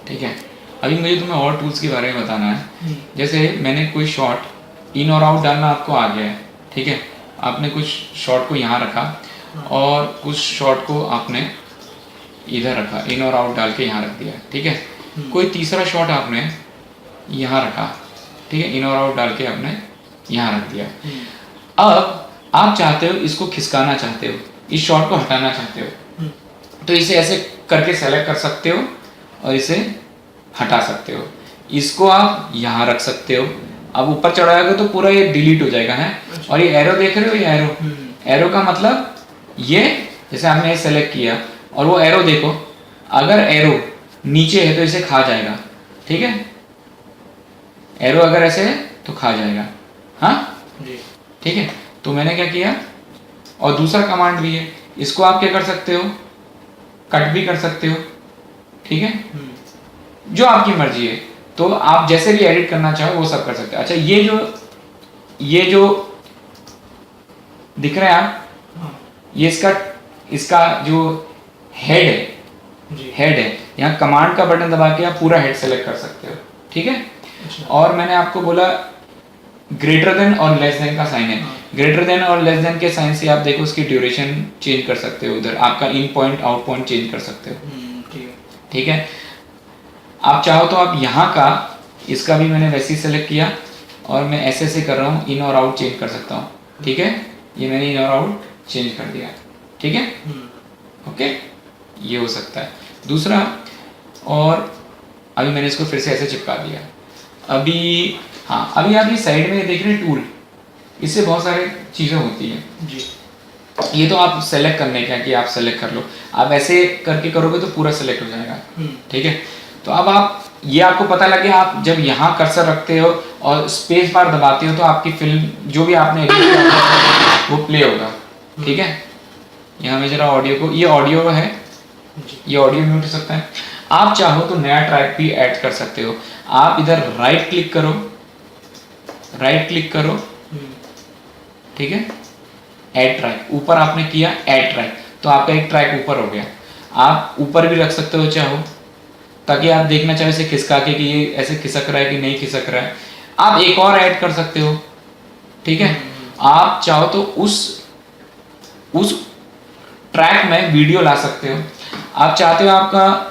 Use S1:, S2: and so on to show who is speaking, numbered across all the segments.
S1: ठीक है। अभी मुझे तुम्हें और टूल्स के बारे में बताना है। जैसे मैंने कोई शॉट इन और आउट डालना आपको आ गया है, ठीक है। आपने कुछ शॉट को यहाँ रखा और कुछ शॉट को आपने इधर रखा, इन और आउट डाल के यहाँ रख दिया, ठीक है। कोई तीसरा शॉट आपने यहाँ रखा, ठीक है, इन और आउट डाल के आपने यहाँ रख दिया। अब आप चाहते हो इसको खिसकाना चाहते हो, इस शॉट को हटाना चाहते हो, तो इसे ऐसे करके सेलेक्ट कर सकते हो और इसे हटा सकते हो। इसको आप यहाँ रख सकते हो। अब ऊपर चढ़ाओगे तो पूरा ये डिलीट हो जाएगा है। और ये एरो देख रहे हो, ये एरो, एरो का मतलब ये, जैसे हमने ये सेलेक्ट किया और वो एरो देखो, अगर एरो नीचे है तो इसे खा जाएगा, ठीक है। एरो अगर ऐसे है तो खा जाएगा, हाँ ठीक है। तो मैंने क्या किया, और दूसरा कमांड भी है, इसको आप क्या कर सकते हो, कट भी कर सकते हो, ठीक है। जो आपकी मर्जी है, तो आप जैसे भी एडिट करना चाहो वो सब कर सकते हो। अच्छा, ये जो दिख रहा है आप, ये इसका जो हेड है, यहाँ कमांड का बटन दबा के आप पूरा हेड सेलेक्ट कर सकते हो, ठीक है। और मैंने आपको बोला ग्रेटर देन और लेस देन का साइन है। ग्रेटर देन और लेस देन के साइन से आप देखो उसकी ड्यूरेशन चेंज कर सकते हो, उधर आपका इन पॉइंट आउट पॉइंट चेंज कर सकते हो, ठीक है। आप चाहो तो आप यहाँ का, इसका भी मैंने वैसे ही सेलेक्ट किया और मैं ऐसे ऐसे कर रहा हूँ, इन और आउट चेंज कर सकता हूँ, ठीक है। ये मैंने इन और आउट चेंज कर दिया, ठीक है, ओके। ये हो सकता है दूसरा। और अभी मैंने इसको फिर से ऐसे चिपका दिया। अभी हाँ, अभी आप ये साइड में देख रहे हैं टूल, इससे बहुत सारी चीज़ें होती हैं जी। ये तो आप सेलेक्ट करने का कि आप सेलेक्ट कर लो, आप ऐसे करके करोगे तो पूरा सेलेक्ट हो जाएगा, ठीक है। तो अब आप, ये आपको पता लगे, आप जब यहाँ कर्सर रखते हो और स्पेस बार दबाते हो तो आपकी फिल्म जो भी आपने एडिट किया वो प्ले होगा, ठीक है। यहाँ में जरा ऑडियो को, ये ऑडियो है, ये ऑडियो म्यूट हो सकता है। आप चाहो तो नया ट्रैक भी ऐड कर सकते हो। आप इधर राइट क्लिक करो, ठीक है, ऐड ट्रैक, ऊपर आपने किया ऐड ट्रैक, तो आपका एक ट्रैक ऊपर हो गया। आप ऊपर भी रख सकते हो चाहो, ताकि आप देखना चाहो इसे खिसका के कि ये ऐसे खिसक रहा है कि नहीं खिसक रहा है। आप एक और ऐड कर सकते हो, ठीक है। आप चाहो तो उस ट्रैक में वीडियो ला सकते हो। आप चाहते हो आपका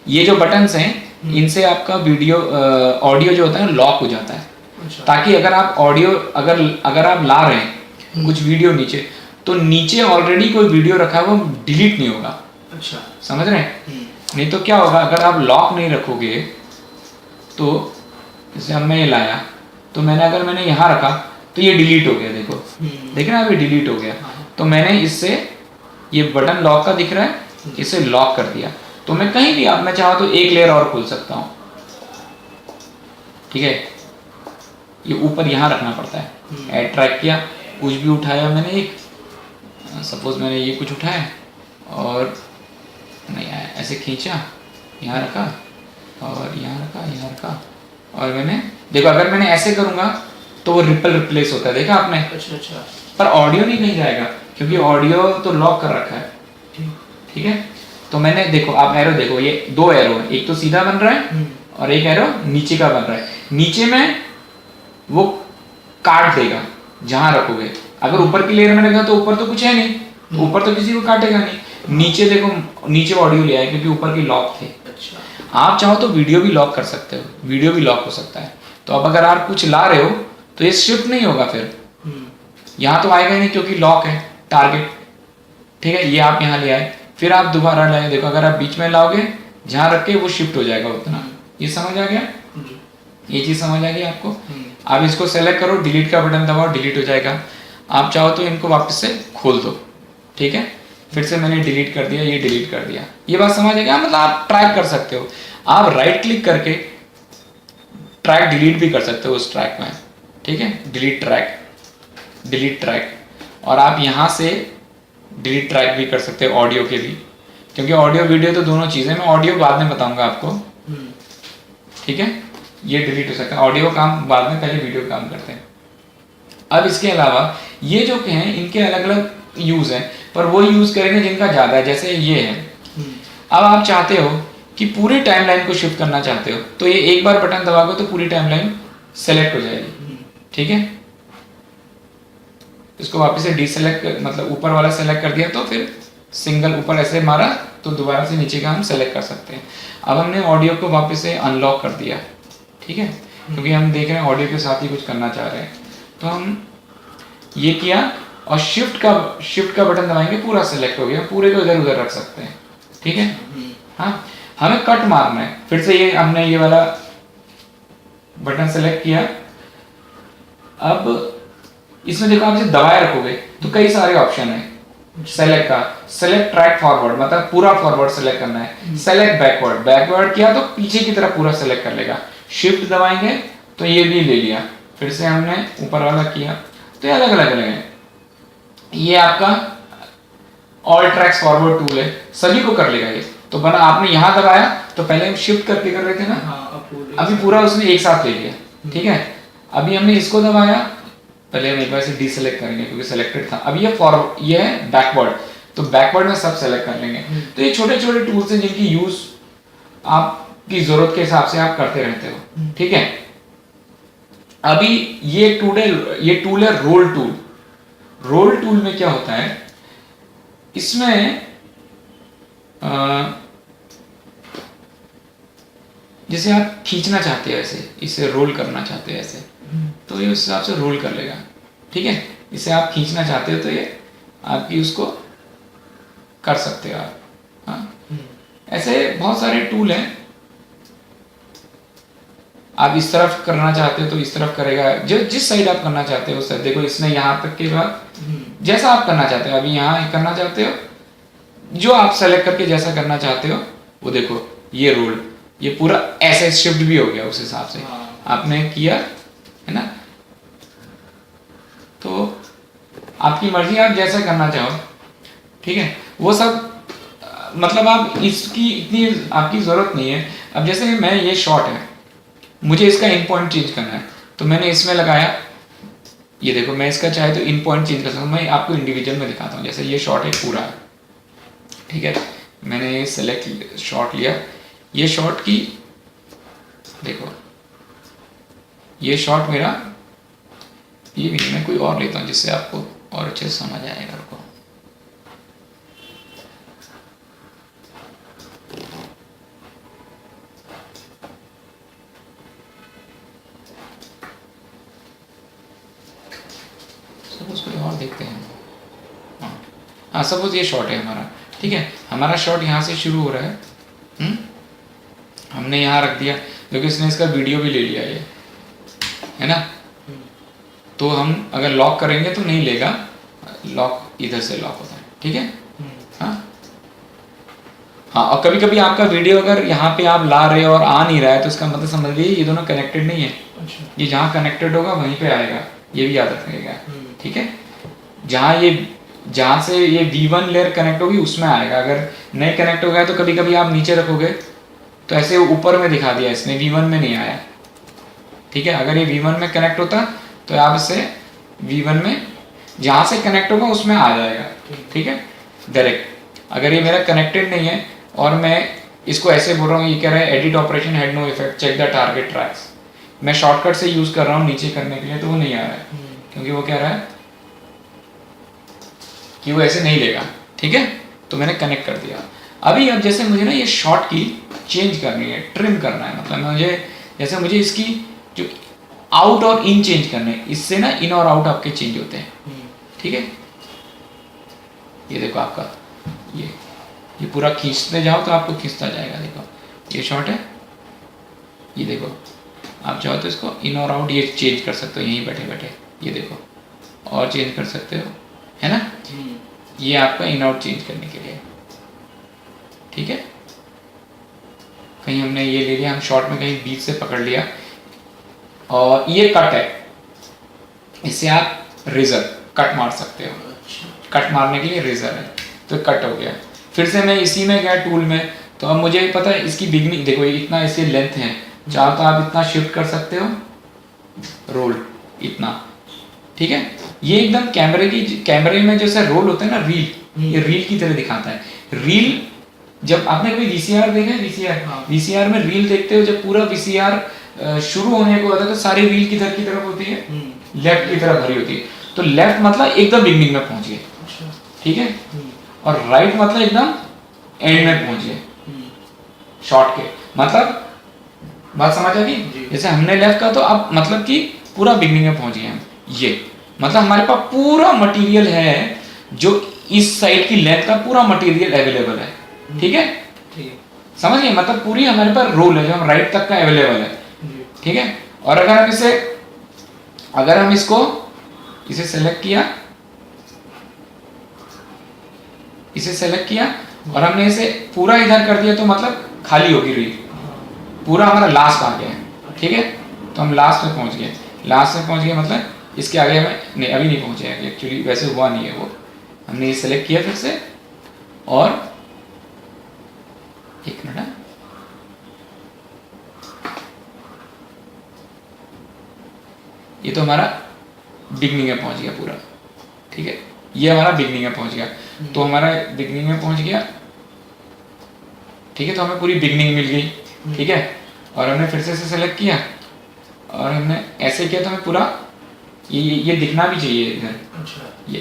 S1: ये जो बटन्स हैं, इनसे आपका वीडियो ऑडियो जो होता है लॉक हो जाता है। अच्छा। ताकि अगर आप ऑडियो अगर आप ला रहे हैं कुछ वीडियो नीचे, तो नीचे ऑलरेडी कोई वीडियो रखा है वो डिलीट नहीं होगा। अच्छा, समझ रहे हैं। नहीं तो क्या होगा, अगर आप लॉक नहीं रखोगे तो, जैसे अब मैं ये लाया तो मैंने यहाँ रखा तो ये डिलीट हो गया, देखो देख रहे हैं, अभी डिलीट हो गया। तो मैंने इससे, ये बटन लॉक का दिख रहा है, इसे लॉक कर दिया। तो मैं कहीं भी, आप मैं चाहो तो एक लेयर और खोल सकता हूँ, ठीक है। ये ऊपर यहाँ रखना पड़ता है। ऐड ट्रैक किया, कुछ भी उठाया मैंने, एक सपोज मैंने ये कुछ उठाया और नहीं आया, ऐसे खींचा, यहाँ रखा और यहाँ रखा और मैंने देखो, अगर मैंने ऐसे करूँगा तो वो रिप्लेस होता है, देखा आपने। अच्छा। पर ऑडियो नहीं कहीं जाएगा क्योंकि ऑडियो तो लॉक कर रखा है, ठीक है। तो मैंने देखो, आप एरो देखो, ये दो एरो है, एक तो सीधा बन रहा है और एक एरो नीचे का बन रहा है। नीचे में वो काट देगा जहां रखोगे। अगर ऊपर की लेयर में रखा तो ऊपर तो कुछ है नहीं, तो ऊपर तो किसी को काटेगा नहीं। नीचे देखो, नीचे ऑडियो ले आए क्योंकि ऊपर की लॉक थे। अच्छा। आप चाहो तो वीडियो भी लॉक कर सकते हो, वीडियो भी लॉक हो सकता है। तो अब अगर आप कुछ ला रहे हो तो ये शिफ्ट नहीं होगा, फिर यहाँ तो आएगा नहीं क्योंकि लॉक है टारगेट, ठीक है। ये आप यहाँ ले आए, फिर आप दोबारा लाए, देखो अगर आप बीच में लाओगे जहाँ रख के वो शिफ्ट हो जाएगा उतना। ये समझ आ गया, ये चीज समझ आ गई आपको। आप इसको सेलेक्ट करो, डिलीट का बटन दबाओ, डिलीट हो जाएगा। आप चाहो तो इनको वापस से खोल दो, ठीक है। फिर से मैंने डिलीट कर दिया, ये डिलीट कर दिया। ये बात समझ आ गया, मतलब आप ट्रैक कर सकते हो। आप राइट क्लिक करके ट्रैक डिलीट भी कर सकते हो उस ट्रैक में, ठीक है। डिलीट ट्रैक, और आप यहाँ से डिलीट ट्रैक भी कर सकते हो, ऑडियो के भी, क्योंकि ऑडियो वीडियो तो दोनों चीज़ें, मैं ऑडियो बाद में बताऊंगा आपको, ठीक है। ये डिलीट हो सकता है, ऑडियो काम बाद में, पहले वीडियो काम करते हैं। अब इसके अलावा ये जो हैं इनके अलग अलग यूज़ है, पर वो यूज़ करेंगे जिनका ज़्यादा है, जैसे ये है। अब आप चाहते हो कि पूरी टाइमलाइन को शिफ्ट करना चाहते हो, तो ये एक बार बटन दबाओगे तो पूरी टाइमलाइन सेलेक्ट हो जाएगी, ठीक है। इसको वापस से डीसेलेक्ट, मतलब ऊपर वाला सेलेक्ट कर दिया तो फिर सिंगल ऊपर ऐसे मारा तो दोबारा से नीचे का हम सेलेक्ट कर सकते हैं। अब हमने ऑडियो को वापस से अनलॉक कर दिया, ठीक है, क्योंकि हम देख रहे हैं ऑडियो के साथ ही कुछ करना चाह रहे हैं, तो हम ये किया और शिफ्ट का बटन दबाएंगे, पूरा सेलेक्ट हो गया, पूरे को इधर उधर रख सकते हैं, ठीक है। हाँ, हमें कट मारना है, फिर से ये हमने ये वाला बटन सेलेक्ट किया। अब इसमें देखो आप इसे दबाए रखोगे तो कई सारे ऑप्शन है सेलेक्ट का। सेलेक्ट ट्रैक फॉरवर्ड, मतलब पूरा फॉरवर्ड सेलेक्ट करना है। सेलेक्ट बैकवर्ड किया तो पीछे की तरफ पूरा सेलेक्ट कर लेगा। शिफ्ट दबाएंगे तो ये भी ले लिया, फिर से हमने ऊपर वाला किया, तो ये अलग अलग है। ये आपका ऑल ट्रैक्स फॉरवर्ड टूल है, सभी को कर लेगा ये। तो बना आपने यहाँ दबाया तो पहले हम शिफ्ट करके कर रहे थे ना, अभी पूरा उसने एक साथ ले लिया, ठीक है। अभी हमने इसको दबाया, पहले हम एक बार से डीसेलेक्ट करेंगे क्योंकि सेलेक्टेड था। अब ये फॉरवर्ड, ये है बैकवर्ड, तो बैकवर्ड में सब सेलेक्ट कर लेंगे। तो ये छोटे छोटे टूल्स हैं जिनकी यूज आपकी जरूरत के हिसाब से आप करते रहते हो, ठीक है। अभी ये टूल है रोल टूल। रोल टूल में क्या होता है, इसमें जैसे आप खींचना चाहते हो ऐसे, इसे रोल करना चाहते हो ऐसे, तो ये उस हिसाब से रोल कर लेगा, ठीक है। इसे आप खींचना चाहते हो तो ये आपकी उसको कर सकते हो आप। हाँ, ऐसे बहुत सारे टूल हैं। आप इस तरफ करना चाहते हो तो इस तरफ करेगा, जो जिस साइड आप करना चाहते हो उस साइड। देखो इसने यहाँ तक के बाद जैसा आप करना चाहते हो, अभी यहाँ करना चाहते हो, जो आप सेलेक्ट करके जैसा करना चाहते हो वो देखो ये रोल, ये पूरा ऐसे शिफ्ट भी हो गया उस हिसाब से आपने किया है ना। तो आपकी मर्जी, आप जैसा करना चाहो, ठीक है। वो सब मतलब आप इसकी इतनी आपकी जरूरत नहीं है। अब जैसे मैं ये शॉर्ट है, मुझे इसका इन पॉइंट चेंज करना है तो मैंने इसमें लगाया, ये देखो मैं इसका चाहे तो इन पॉइंट चेंज कर सकता हूँ। मैं आपको इंडिविजुअल में दिखाता हूँ। जैसे ये शॉर्ट है पूरा, ठीक है, मैंने ये सेलेक्ट शॉर्ट लिया, ये शॉर्ट की देखो, ये शॉर्ट मेरा ये भी नहीं, मैं कोई और लेता हूँ जिससे आपको और अच्छे से समझ आएगा। आपको सपोज कोई और देखते हैं। हाँ, सपोज ये शॉर्ट है हमारा, ठीक है। हमारा शॉर्ट यहाँ से शुरू हो रहा है, हमने यहाँ रख दिया क्योंकि इसने इसका वीडियो भी ले लिया ये, है ना। तो हम अगर लॉक करेंगे तो नहीं लेगा, लॉक इधर से लॉक होता है, ठीक है। हाँ, और कभी कभी आपका वीडियो अगर यहाँ पे आप ला रहे हो और आ नहीं रहा है तो इसका मतलब समझ लीजिए ये दोनों कनेक्टेड नहीं है। अच्छा। ये जहाँ कनेक्टेड होगा वहीं पे आएगा, ये भी याद रखिएगा, ठीक है। जहाँ से ये V1 लेयर कनेक्ट होगी उसमें आएगा। अगर नहीं कनेक्ट हो गया तो कभी कभी आप नीचे रखोगे तो ऐसे ऊपर में दिखा दिया इसने, V1 में नहीं आया, ठीक है। अगर ये V1 में कनेक्ट होता तो आप इसे V1 में जहाँ से कनेक्ट होगा उसमें आ जाएगा, ठीक है, डायरेक्ट। अगर ये मेरा कनेक्टेड नहीं है और मैं इसको ऐसे बोल रहा हूँ, ये कह रहा है edit operation had no effect, check the target tracks, मैं शॉर्टकट से यूज कर रहा हूँ नीचे करने के लिए, तो वो नहीं आ रहा है क्योंकि वो कह रहा है कि वो ऐसे नहीं लेगा, ठीक है। तो मैंने कनेक्ट कर दिया। अभी अब जैसे मुझे ना ये शॉर्ट की चेंज करनी है, ट्रिम करना है, मतलब मुझे जैसे मुझे इसकी जो आउट और इन चेंज करने, इससे ना इन और आउट आपके चेंज होते हैं, ठीक है। ये देखो आपका ये पूरा खींचते जाओ तो आपको खींचता जाएगा। देखो ये शॉर्ट है, ये देखो आप चाहो तो इसको इन और आउट ये चेंज कर सकते हो यहीं बैठे बैठे, ये देखो और चेंज कर सकते हो, है ना। ये आपका इन आउट चेंज करने के लिए, ठीक है। कहीं हमने ये ले लिया, हम शॉर्ट में कहीं बीच से पकड़ लिया, और ये कट है, इससे आप रेजर कट मार सकते हो। कट मारने के लिए रेजर है, तो कट हो गया। फिर से मैं इसी में गया टूल में, तो अब मुझे पता है इसकी बिगनिंग देखो, इतना इसकी लेंथ है, चाहो तो आप इतना शिफ्ट कर सकते हो, रोल इतना, ठीक है। ये एकदम कैमरे में जैसे रोल होता है ना, रील, ये रील की तरह दिखाता है। रील, जब आपने कभी वीसीआर देखा है, वीसीआर में रील देखते हो, जब पूरा वीसीआर शुरू होने को होता है तो सारी रील किधर की तरफ होती है, लेफ्ट की तरफ भरी होती है। तो लेफ्ट मतलब एकदम बिगनिंग में पहुंच गए, ठीक है, और राइट मतलब एकदम एंड में पहुंच गए, शॉर्ट के मतलब। बात समझ आ गई? जैसे हमने लेफ्ट का तो अब मतलब कि पूरा बिगनिंग में पहुंच गए हम। ये मतलब हमारे पास पूरा मटेरियल है, जो इस साइड की लेंथ का पूरा मटेरियल अवेलेबल है, ठीक है, समझ गए? मतलब पूरी हमारे पास रोल है जो हम राइट तक का अवेलेबल है, ठीक है। और अगर हम इसे सेलेक्ट किया, और हमने इसे पूरा इधर कर दिया तो मतलब खाली होगी रील, पूरा हमारा लास्ट आ गया है, ठीक है। तो हम लास्ट में पहुंच गए, मतलब इसके आगे हमें नहीं, अभी नहीं पहुंचे हैं एक्चुअली, वैसे हुआ नहीं है वो। हमने ये सेलेक्ट किया फिर से, और एक मिनट, ये तो हमारा बिगनिंग में पहुंच गया पूरा, ठीक है, ये हमारा बिगनिंग में पहुंच गया। तो हमारा बिगनिंग में पहुंच गया, ठीक है, तो हमें पूरी बिगनिंग मिल गई, ठीक है। और हमने फिर से इसे सेलेक्ट किया और हमने ऐसे किया तो हमें पूरा ये दिखना भी चाहिए इधर, अच्छा, ये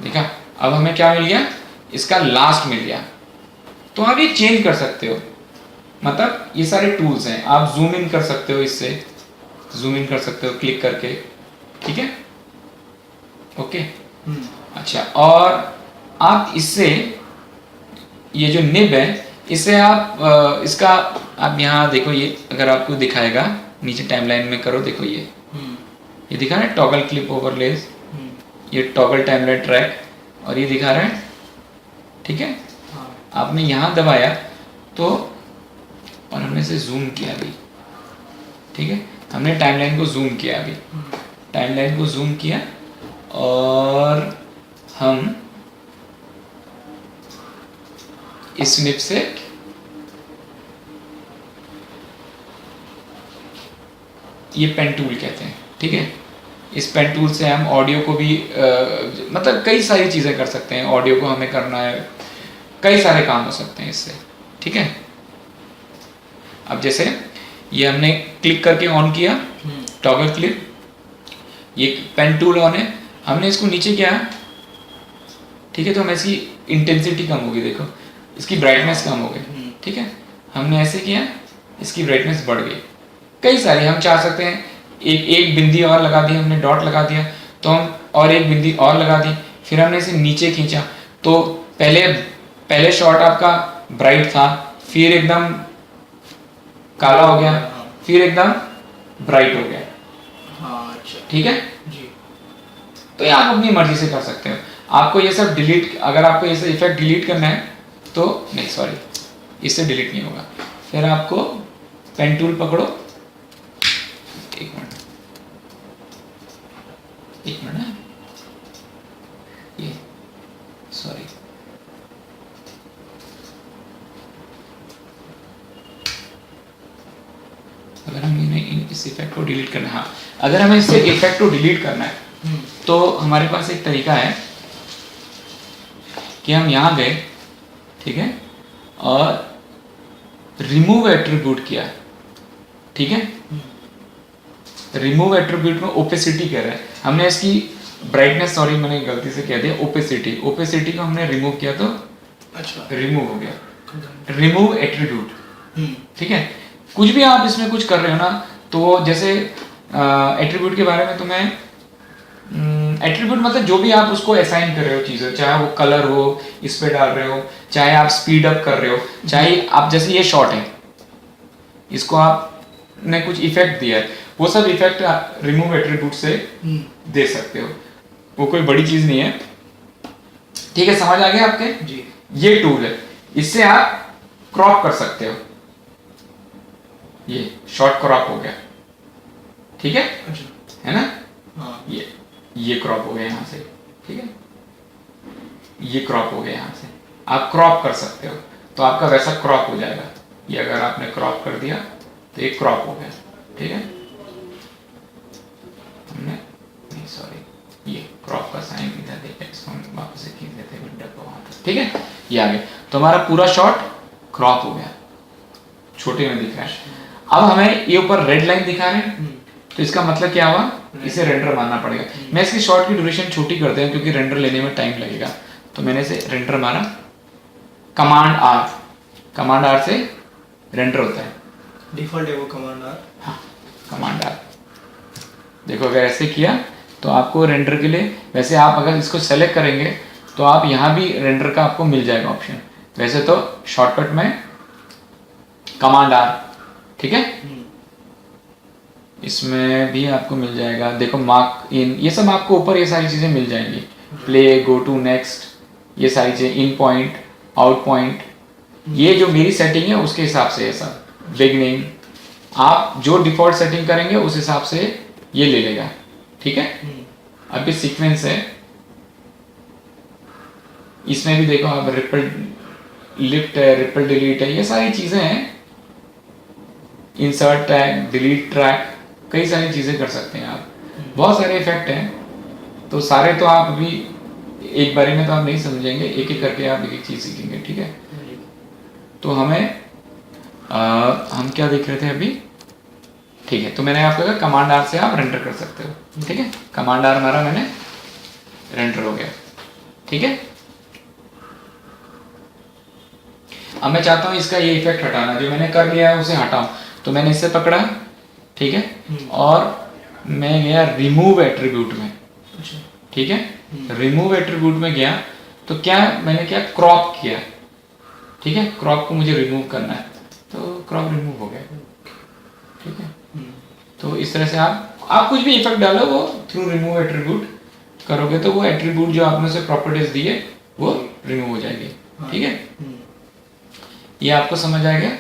S1: देखा। अब हमें क्या मिल गया, इसका लास्ट मिल गया। तो आप ये चेंज कर सकते हो, मतलब ये सारे टूल्स हैं, आप जूम इन कर सकते हो, इससे जूम इन कर सकते हो क्लिक करके, ठीक है, ओके। अच्छा, और आप इससे ये जो निब है, इससे आप इसका आप यहाँ देखो, ये अगर आपको दिखाएगा नीचे टाइमलाइन में करो, देखो ये दिखा रहा है टॉगल क्लिप ओवरलेज, ये टॉगल टाइमलाइन ट्रैक, और ये दिखा रहा है, ठीक है। आपने यहाँ दबाया तो, और हमने इसे जूम किया अभी, ठीक है, हमने टाइमलाइन को जूम किया अभी, टाइमलाइन को जूम किया, और हम इस निब से ये पेन टूल कहते हैं, ठीक है। इस पेन टूल से हम ऑडियो को भी मतलब कई सारी चीज़ें कर सकते हैं, ऑडियो को हमें करना है, कई सारे काम हो सकते हैं इससे, ठीक है। अब जैसे ये हमने क्लिक करके ऑन किया, टॉगल क्लिप, ये पेन टूल ऑन है, हमने इसको नीचे किया, ठीक है, तो हमें इसकी इंटेंसिटी कम होगी, देखो इसकी ब्राइटनेस कम हो गई, ठीक है। हमने ऐसे किया, इसकी ब्राइटनेस बढ़ गई। कई सारी हम चाह सकते हैं, एक बिंदी और लगा दी, हमने डॉट लगा दिया, तो हम और एक बिंदी और लगा दी, फिर हमने इसे नीचे खींचा, तो पहले शॉट आपका ब्राइट था, फिर एकदम काला हो गया, फिर एकदम ब्राइट हो गया, ठीक है जी। तो ये आप अपनी मर्जी से कर सकते हो। आपको ये सब डिलीट, अगर आपको ये सब इफेक्ट डिलीट करना है तो नहीं, सॉरी, इससे डिलीट नहीं होगा। फिर आपको पेन टूल पकड़ो, एक मिनट ये सॉरी, अगर हमें इस इफेक्ट को डिलीट करना है, हाँ, अगर हमें इससे इफेक्ट को डिलीट करना है तो हमारे पास एक तरीका है कि हम यहाँ गए, ठीक है, और रिमूव एट्रीब्यूट किया, ठीक है। रिमूव एट्रीब्यूट में ओपेसिटी कह रहा है, हमने इसकी ब्राइटनेस, सॉरी मैंने गलती से कह दिया ओपेसिटी को हमने रिमूव किया तो अच्छा रिमूव हो गया, रिमूव एट्रीब्यूट, ठीक है। कुछ भी आप इसमें कुछ कर रहे हो ना, तो जैसे एट्रीब्यूट के बारे में तुम्हें, एट्रीब्यूट मतलब जो भी आप उसको असाइन कर रहे हो चीज़ें, चाहे वो कलर हो इस पे डाल रहे हो, चाहे आप स्पीड अप कर रहे हो, चाहे आप, जैसे ये शॉट है, इसको आपने कुछ इफेक्ट दिया है, वो सब इफेक्ट रिमूव एट्रीब्यूट से दे सकते हो, वो कोई बड़ी चीज़ नहीं है, ठीक है, समझ आ गया आपके जी। ये टूल है, इससे आप क्रॉप कर सकते हो, ये शॉर्ट क्रॉप हो गया, ठीक है, है ना, हाँ। ये क्रॉप हो गया यहाँ से, ठीक है, ये क्रॉप हो गया यहाँ से, आप क्रॉप कर सकते हो, तो आपका वैसा क्रॉप हो जाएगा। ये अगर आपने क्रॉप कर दिया तो ये क्रॉप हो गया, ठीक है। हमने नहीं, सॉरी, क्रॉप का साइन भी था, देखिए इसको हम वापस से खींच देते हैं विंडो को वहाँ तक, ठीक है, ये आ गया। तो हमारा पूरा शॉट क्रॉप हो गया, छोटे में दिख रहा है। अब हमें ये ऊपर रेड लाइन दिखा रहे हैं, तो इसका मतलब क्या हुआ, इसे रेंडर मारना पड़ेगा। मैं इसकी शॉट की ड्यूरेशन छोटी करते हैं क्योंकि रेंडर लेने में टाइम लगेगा, तो मैंने इसे रेंडर मारा, कमांड आर से रेंडर होता है,
S2: डिफॉल्ट है वो कमांड आर।
S1: हाँ कमांड आर। देखो अगर ऐसे किया तो आपको रेंडर के लिए, वैसे आप अगर इसको सेलेक्ट करेंगे तो आप यहाँ भी रेंडर का आपको मिल जाएगा ऑप्शन, वैसे तो शॉर्टकट में कमांड आर, ठीक है, इसमें भी आपको मिल जाएगा। देखो मार्क इन, ये सब आपको ऊपर ये सारी चीज़ें मिल जाएंगी, प्ले, गो टू नेक्स्ट, ये सारी चीज़ें, इन पॉइंट, आउट पॉइंट, ये जो मेरी सेटिंग है उसके हिसाब से है सब, बिगनिंग, आप जो डिफॉल्ट सेटिंग करेंगे उस हिसाब से ये ले लेगा, ठीक है। अभी सीक्वेंस है, इसमें भी देखो आप रिपल लिफ्ट है, रिपल डिलीट है, ये सारी चीज़ें हैं, इंसर्ट टैग, डिलीट ट्रैक, कई सारी चीज़ें कर सकते हैं आप, बहुत सारे इफेक्ट हैं, तो सारे तो आप अभी एक बारे में तो आप नहीं समझेंगे, एक एक करके आप एक एक चीज़ सीखेंगे, ठीक है। तो हमें हम क्या देख रहे थे अभी, ठीक है, तो मैंने आपको कहा कमांड आर से आप रेंडर कर सकते हो, ठीक है, कमांड आर मारा मैंने, रेंडर हो गया, ठीक है। अब मैं चाहता हूँ इसका ये इफेक्ट हटाना, जो मैंने कर लिया है उसे हटाऊं, तो मैंने इससे पकड़ा, ठीक है, और मैं गया रिमूव एट्रीब्यूट में, ठीक है, रिमूव एट्रीब्यूट में गया तो क्या मैंने क्या क्रॉप किया, ठीक है, क्रॉप को मुझे रिमूव करना है, तो क्रॉप रिमूव हो गया, ठीक है। तो इस तरह से आप कुछ भी इफेक्ट डालो, वो थ्रू रिमूव एट्रीब्यूट करोगे तो वो एट्रीब्यूट जो आपने उसे प्रॉपर्टीज दी है वो रिमूव हो जाएगी, ठीक है। ये आपको समझ आ गया।